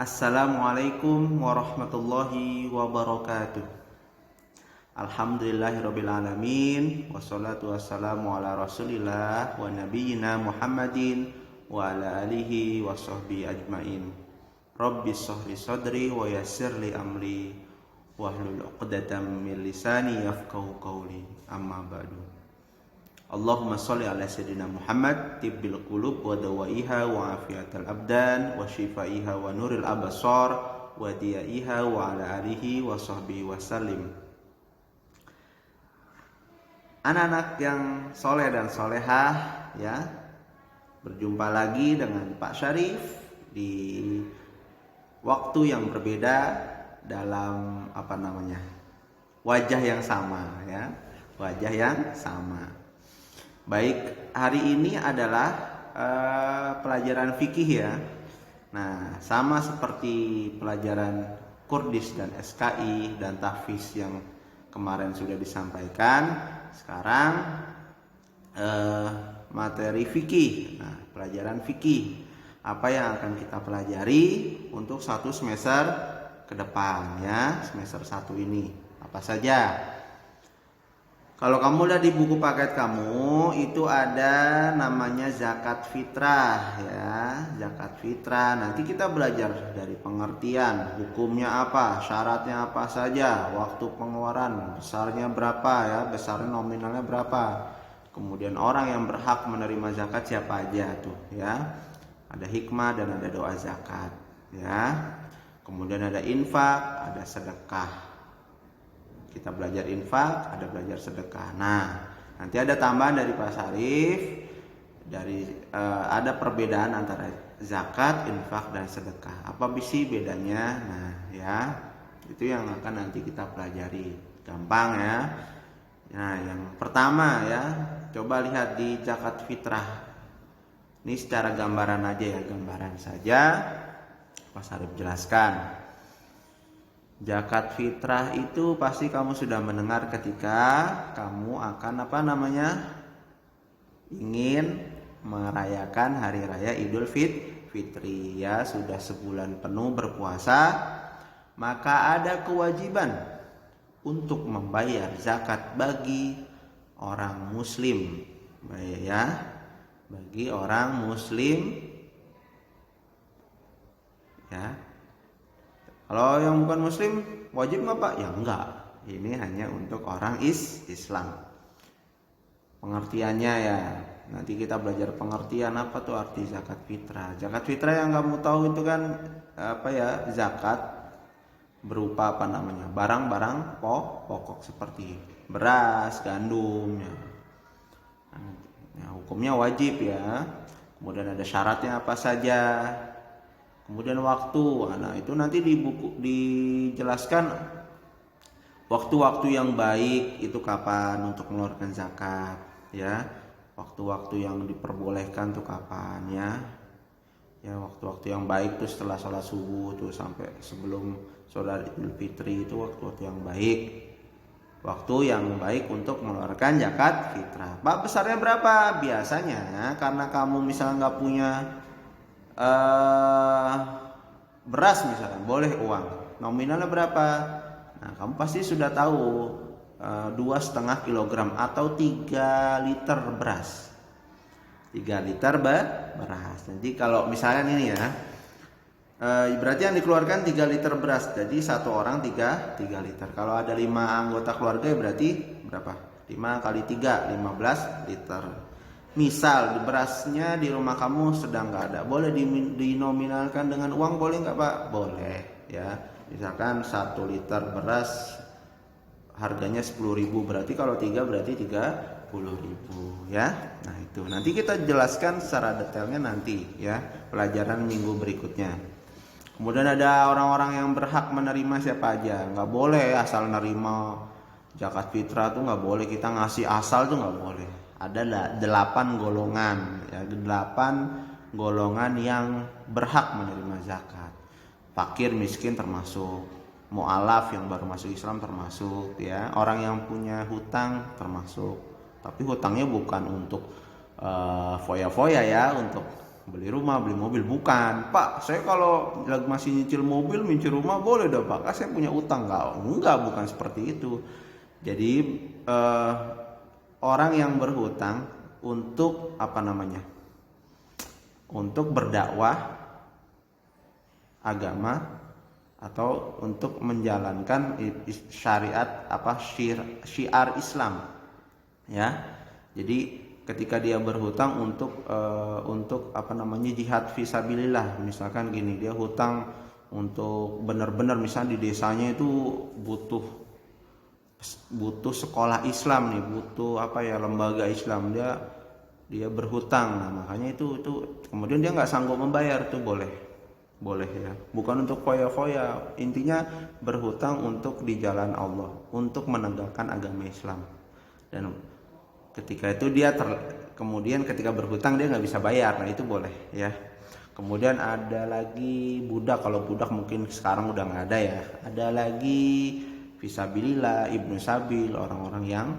Assalamualaikum warahmatullahi wabarakatuh. Alhamdulillahirabbil alamin wassalatu wassalamu ala Rasulillah wa nabiyyina Muhammadin wa ala alihi wa sahbihi ajmain. Rabbi shrah sadri wa yassir li amri wahlul 'uqdatam min lisani yafqahu qawli. Amma ba'du. Allahumma sholli ala sayyidina Muhammad tibbil qulub wa dawaiha wa afiatal abdan wa shifaiha wa nuril absar wa diyaiha wa ala alihi wa sahbihi wasallim. Anak-anak yang soleh dan solehah, ya, berjumpa lagi dengan Pak Syarif di waktu yang berbeda dalam wajah yang sama, ya, wajah yang sama. Baik, hari ini adalah pelajaran fikih, ya. Nah, sama seperti pelajaran Qurdis dan SKI dan tahfiz yang kemarin sudah disampaikan. Sekarang materi fikih. Nah, pelajaran fikih. Apa yang akan kita pelajari untuk satu semester ke depan, ya, semester 1 ini. Apa saja? Kalau kamu lihat di buku paket kamu, itu ada namanya zakat fitrah, ya, zakat fitrah. Nanti kita belajar dari pengertian, hukumnya apa, syaratnya apa saja, waktu pengeluaran, besarnya berapa, ya, besarnya nominalnya berapa. Kemudian orang yang berhak menerima zakat siapa aja tuh, ya. Ada hikmah dan ada doa zakat, ya. Kemudian ada infak, ada sedekah. Kita belajar infak, ada belajar sedekah. Nah, nanti ada tambahan dari Pak Syarif, ada perbedaan antara zakat, infak, dan sedekah. Apa sih bedanya? Nah, ya, itu yang akan nanti kita pelajari. Gampang, ya. Nah, yang pertama, ya, coba lihat di zakat fitrah. Ini secara gambaran aja, ya, gambaran saja. Pak Syarif jelaskan. Zakat fitrah itu pasti kamu sudah mendengar ketika kamu akan ingin merayakan hari raya Idul Fitri, ya, sudah sebulan penuh berpuasa, maka ada kewajiban untuk membayar zakat bagi orang muslim, ya, bagi orang muslim, ya. Kalau yang bukan muslim wajib nggak, Pak? Ya enggak. Ini hanya untuk orang Islam. Pengertiannya, ya. Nanti kita belajar pengertian apa tuh arti zakat fitrah. Zakat fitrah yang kamu tahu itu kan zakat berupa barang-barang pokok seperti beras, gandum, ya. Nah, hukumnya wajib, ya. Kemudian ada syaratnya apa saja. Kemudian waktu, nah itu nanti di buku dijelaskan waktu-waktu yang baik itu kapan untuk mengeluarkan zakat, ya. Waktu-waktu yang diperbolehkan tuh kapan, ya. Ya, waktu-waktu yang baik tuh setelah sholat subuh tuh sampai sebelum sholat Idul Fitri, itu waktu-waktu yang baik. Waktu yang baik untuk mengeluarkan zakat fitrah. Pak, besarnya berapa? Biasanya karena kamu misalnya nggak punya beras misalkan, boleh uang nominalnya berapa. Nah, kamu pasti sudah tahu 2,5 kilogram atau 3 liter beras. 3 liter beras. Jadi kalau misalkan ini, ya, berarti yang dikeluarkan 3 liter beras. Jadi satu orang 3 liter. Kalau ada 5 anggota keluarga, berarti berapa? 5 kali 3, 15 liter. Misal berasnya di rumah kamu sedang nggak ada, boleh dinominalkan dengan uang, boleh nggak, Pak? Boleh, ya. Misalkan 1 liter beras harganya 10.000, berarti kalau 3 berarti 30.000, ya. Nah, itu nanti kita jelaskan secara detailnya nanti, ya, pelajaran minggu berikutnya. Kemudian ada orang-orang yang berhak menerima siapa aja. Nggak boleh asal nerima zakat fitrah tuh, nggak boleh, kita ngasih asal tuh nggak boleh. Ada 8 golongan, ya, 8 golongan yang berhak menerima zakat. Fakir miskin termasuk, mu'alaf yang baru masuk Islam termasuk, ya, orang yang punya hutang termasuk. Tapi hutangnya bukan untuk foya-foya, ya, untuk beli rumah, beli mobil. Bukan, Pak, saya kalau lagi masih nyicil mobil, nyicil rumah boleh dong Pak, kan saya punya utang. Enggak, bukan seperti itu. Jadi orang yang berhutang untuk apa namanya, untuk berdakwah agama atau untuk menjalankan syariat syiar Islam, ya. Jadi ketika dia berhutang untuk apa namanya, jihad fisabilillah, misalkan gini, dia hutang untuk benar-benar misalnya di desanya itu butuh sekolah Islam nih, butuh apa ya, lembaga Islam, dia berhutang. Nah, makanya itu kemudian dia nggak sanggup membayar, tuh boleh ya, bukan untuk foya-foya. Intinya berhutang untuk di jalan Allah, untuk menegakkan agama Islam. Dan ketika itu kemudian ketika berhutang dia nggak bisa bayar, nah itu boleh ya. Kemudian ada lagi budak. Kalau budak mungkin sekarang udah nggak ada ya. Ada lagi fisabilillah, ibnu sabil, orang-orang yang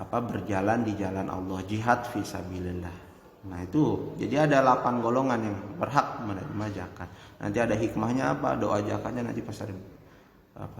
berjalan di jalan Allah, jihad fisabilillah. Nah itu, jadi ada 8 golongan yang berhak menerima zakat. Nanti ada hikmahnya apa, doa zakatnya nanti Pak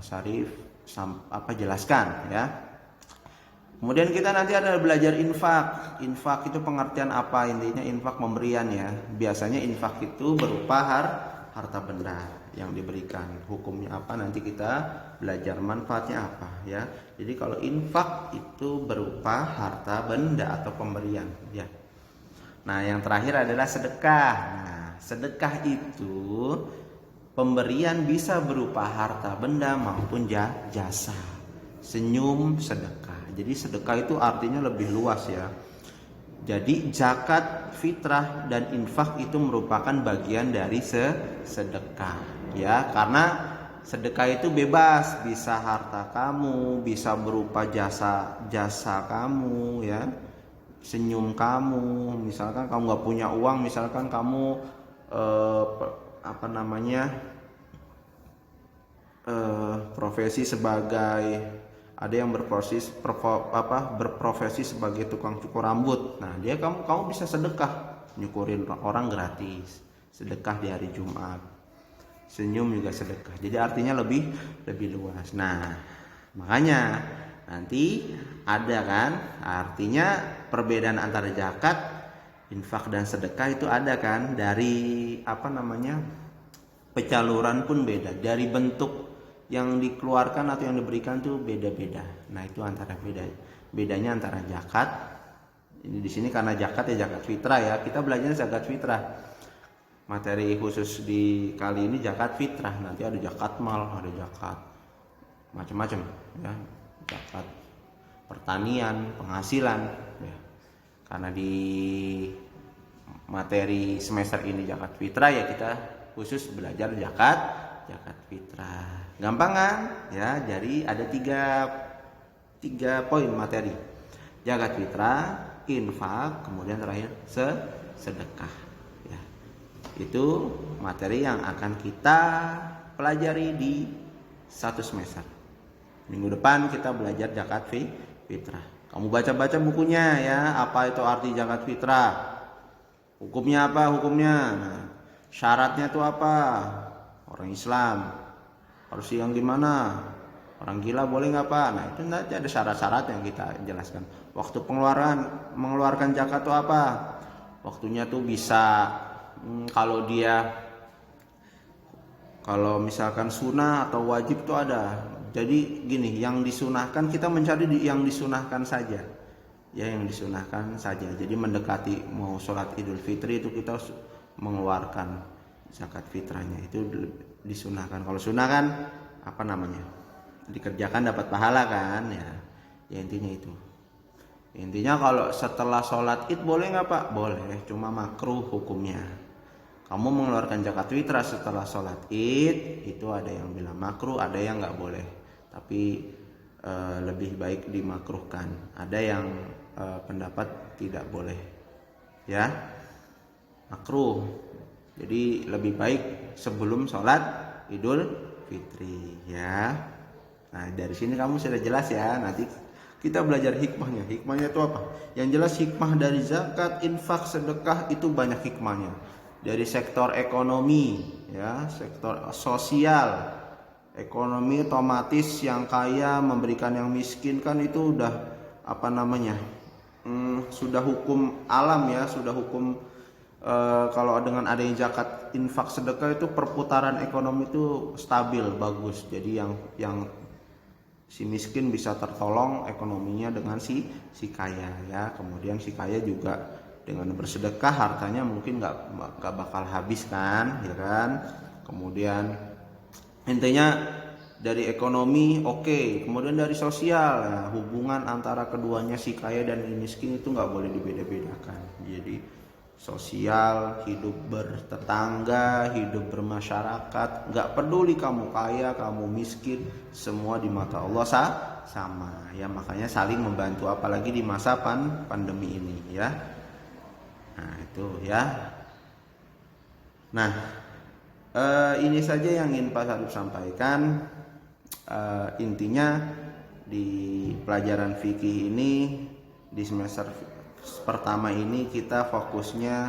Sarif jelaskan ya. Kemudian kita nanti ada belajar infak. Infak itu pengertian apa? Intinya infak pemberian ya. Biasanya infak itu berupa harta benda yang diberikan. Hukumnya apa? Nanti kita belajar manfaatnya apa ya. Jadi kalau infak itu berupa harta benda atau pemberian ya. Nah, yang terakhir adalah sedekah. Nah, sedekah itu pemberian bisa berupa harta benda maupun jasa. Senyum sedekah. Jadi sedekah itu artinya lebih luas ya. Jadi zakat, fitrah, dan infak itu merupakan bagian dari sedekah ya. Karena sedekah itu bebas, bisa harta kamu, bisa berupa jasa kamu ya. Senyum kamu, misalkan kamu nggak punya uang, misalkan kamu profesi sebagai, ada yang berprofesi sebagai tukang cukur rambut. Nah, kamu bisa sedekah, nyukurin orang gratis, sedekah di hari Jumat. Senyum juga sedekah. Jadi artinya lebih luas. Nah, makanya nanti ada kan, artinya perbedaan antara zakat, infak dan sedekah itu ada kan, dari penyaluran pun beda, dari bentuk yang dikeluarkan atau yang diberikan tuh beda-beda. Nah, itu bedanya antara zakat. Ini di sini karena zakat ya zakat fitrah ya. Kita belajarnya zakat fitrah. Materi khusus di kali ini zakat fitrah. Nanti ada zakat mal, ada zakat macam-macam ya. Zakat pertanian, penghasilan ya. Karena di materi semester ini zakat fitrah ya, kita khusus belajar zakat fitrah. Gampang kan ya. Jadi ada tiga poin materi: zakat fitrah, infak, kemudian terakhir sedekah ya. Itu materi yang akan kita pelajari di 1 semester. Minggu depan kita belajar zakat fitrah. Kamu baca-baca bukunya ya, apa itu arti zakat fitrah, hukumnya apa Nah, syaratnya itu apa, orang Islam harus yang gimana, orang gila boleh nggak Pak. Nah, itu nanti ada syarat-syarat yang kita jelaskan. Waktu mengeluarkan zakat itu apa, waktunya tuh bisa kalau misalkan sunnah atau wajib tuh ada. Jadi gini, yang disunahkan kita mencari yang disunahkan saja ya, yang disunahkan saja. Jadi mendekati mau sholat Idul Fitri itu kita mengeluarkan zakat fitrahnya, itu disunahkan. Kalau sunnah kan dikerjakan dapat pahala kan ya. Ya intinya itu. Intinya kalau setelah sholat Id boleh nggak Pak? Boleh, cuma makruh hukumnya. Kamu mengeluarkan zakat fitrah setelah sholat Id, itu ada yang bilang makruh, ada yang nggak boleh, tapi lebih baik dimakruhkan. Ada yang pendapat tidak boleh ya, makruh. Jadi lebih baik sebelum sholat Idul Fitri ya. Nah, dari sini kamu sudah jelas ya. Nanti Kita belajar hikmahnya. Hikmahnya itu apa? Yang jelas hikmah dari zakat, infak, sedekah itu banyak hikmahnya. Dari sektor ekonomi, ya, sektor sosial, ekonomi otomatis yang kaya memberikan yang miskin kan itu udah apa namanya? Sudah hukum alam ya, sudah hukum kalau dengan adanya zakat, infak, sedekah itu perputaran ekonomi itu stabil, bagus. Jadi yang si miskin bisa tertolong ekonominya dengan si kaya ya. Kemudian si kaya juga dengan bersedekah hartanya mungkin nggak bakal habis kan, ya kan. Kemudian intinya dari ekonomi oke. Kemudian dari sosial, nah, hubungan antara keduanya si kaya dan miskin itu nggak boleh dibeda-bedakan. Jadi sosial, hidup bertetangga, hidup bermasyarakat, nggak peduli kamu kaya, kamu miskin, semua di mata Allah sama ya. Makanya saling membantu, apalagi di masa pandemi ini ya. Nah itu ya. Nah ini saja yang ingin Pak Sarip sampaikan. Intinya di pelajaran fikih ini di semester pertama ini kita fokusnya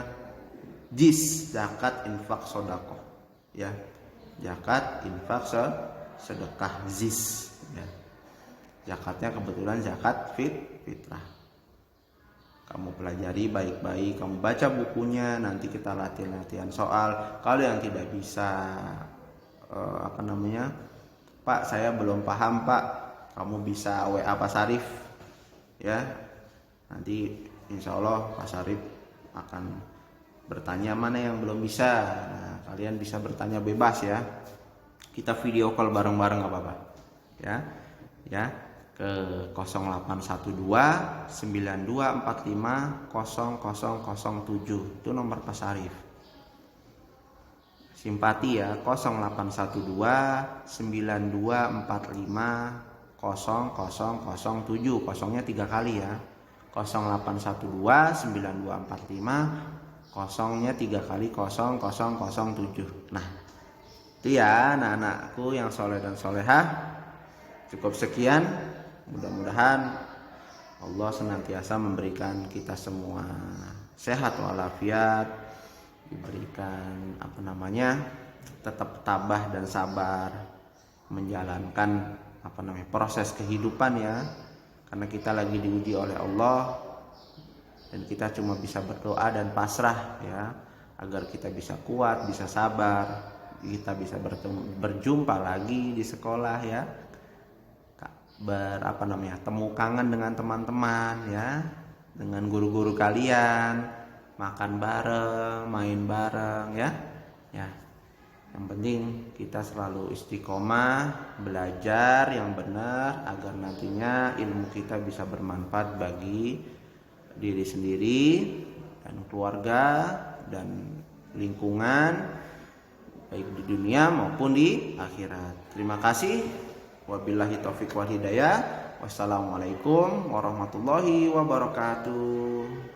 jis, zakat, infak, sedekah ya. Zakat, infak, sedekah, zis ya. Zakatnya kebetulan zakat fitrah. Kamu pelajari baik-baik, kamu baca bukunya, nanti kita latihan soal. Kalau yang tidak bisa Pak saya belum paham Pak, kamu bisa WA Pak Sarif ya. Nanti insya Allah Pak Sarif akan bertanya mana yang belum bisa. Nah, kalian bisa bertanya bebas ya. Kita video call bareng-bareng gak apa-apa ya ke 0812 9245 0007. Itu nomor Pak Sarif. Simpati ya, 0812 9245 0007. Kosongnya 3 kali ya. 0812 9245 kosongnya 3 kali 0007. Nah itu ya anak-anakku yang soleh dan solehah. Cukup sekian. Mudah-mudahan Allah senantiasa memberikan kita semua sehat walafiat, diberikan tetap tabah dan sabar menjalankan proses kehidupan ya. Karena kita lagi diuji oleh Allah dan kita cuma bisa berdoa dan pasrah ya, agar kita bisa kuat, bisa sabar, kita bisa berjumpa lagi di sekolah ya, temu kangen dengan teman-teman ya, dengan guru-guru kalian, makan bareng, main bareng ya. Yang penting kita selalu istiqomah belajar yang benar agar nantinya ilmu kita bisa bermanfaat bagi diri sendiri dan keluarga dan lingkungan baik di dunia maupun di akhirat. Terima kasih. Wabillahi taufiq wal hidayah. Wassalamualaikum warahmatullahi wabarakatuh.